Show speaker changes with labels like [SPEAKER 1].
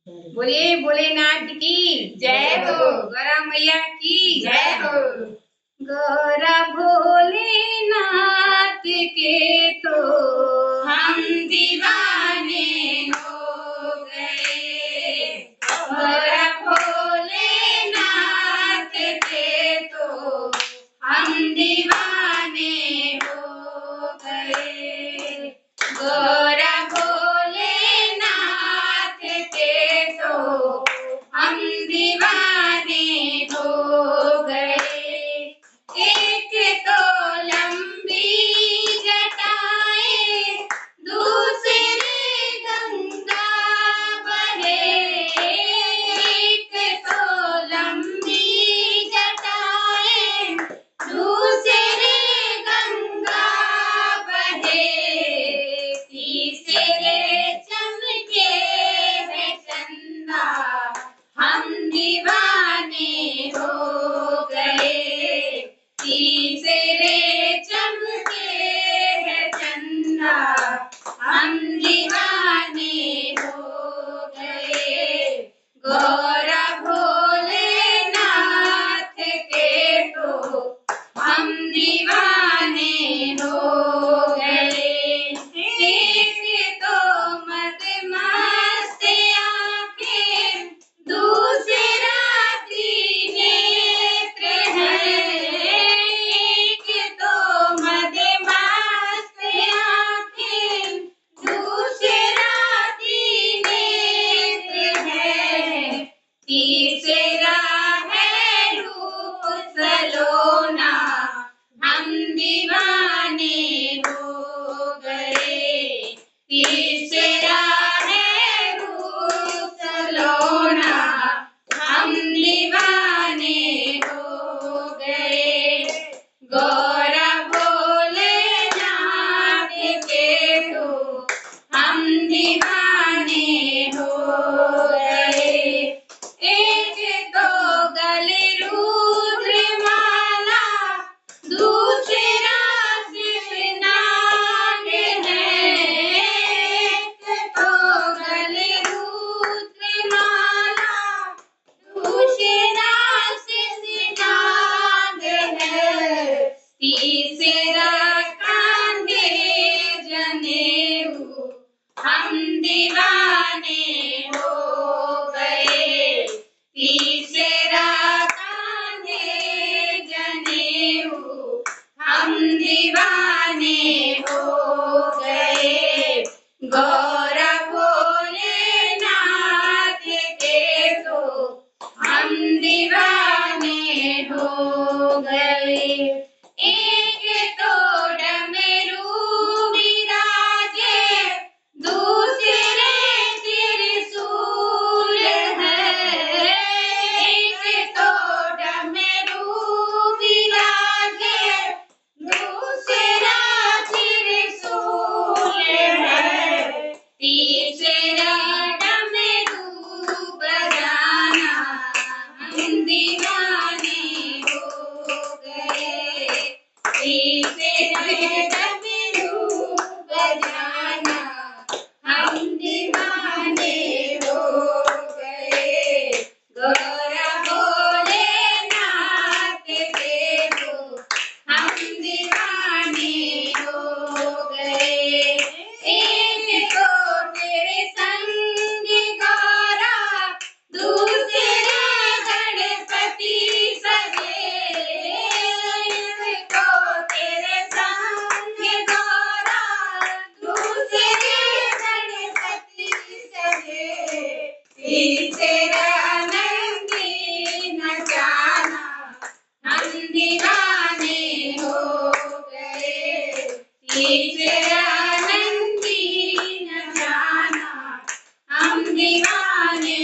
[SPEAKER 1] बोलिए भोलेनाथ की जय हो, गौरा मैया की जय हो। गौरा भोलेनाथ के तो हम दीवाने हो गए। गौरा भोलेनाथ के तो हम दीवाने हो गए। गौरा भोलेनाथ के तो हम दीवाने हो गए। एक तो लंबी जटाएं, दूसरी गंगा बहे। एक तो लंबी जटाएं, दूसरी गंगा बहे। तीसरे चमके है चंदा, हम दीवाने हो गए। तीसरे चमके है चंदा, हम दीवाने हो गए। गौरा भोलेनाथ के तो हम दीवाने हो गए। एक तो मदमस्त आंखें, दूसरा त्रिनेत्र है। एक तो मदमस्त आंखें, दूसरा त्रिनेत्र है। तीसरा है रूप सलोना, हम दीवाने हो गए। तीसरा है रूप सलोना, हम दीवाने हो गए। गौरा भोलेनाथ के तो हम दीवाने हो गए। एक तो गले रुद्रमाला, दूसरा शिवनाग है। एक तो गले रुद्रमाला, दूसरा शिवनाग है। तीसरा कांधे जनेऊ, हम दीवाने हो गए। तीसरा कांधे जनेऊ, हम दीवाने हो गए। गौरा भोलेनाथ के तो हम दीवाने हो गए। एक तो डमरू विराजे, दूसरे त्रिशूल है। एक तो डमरू विराजे, दूसरा त्रिशूल है। तीसरा डमरू बजाना, हम दीवाने हो गए। तीसरा डमरू बजाना, हम दीवाने हो गए। गौरा भोलेनाथ के तो हम दीवाने हो गए। एक तो तेरे संग गौरा, दूसरा गणपति सजे। एक तो तेरे संग गौरा, दूसरे गणपति सजे। तीसरा नंदी नचाना, हम दीवाने हो गए। तीसरा नंदी नचाना, हम दीवाने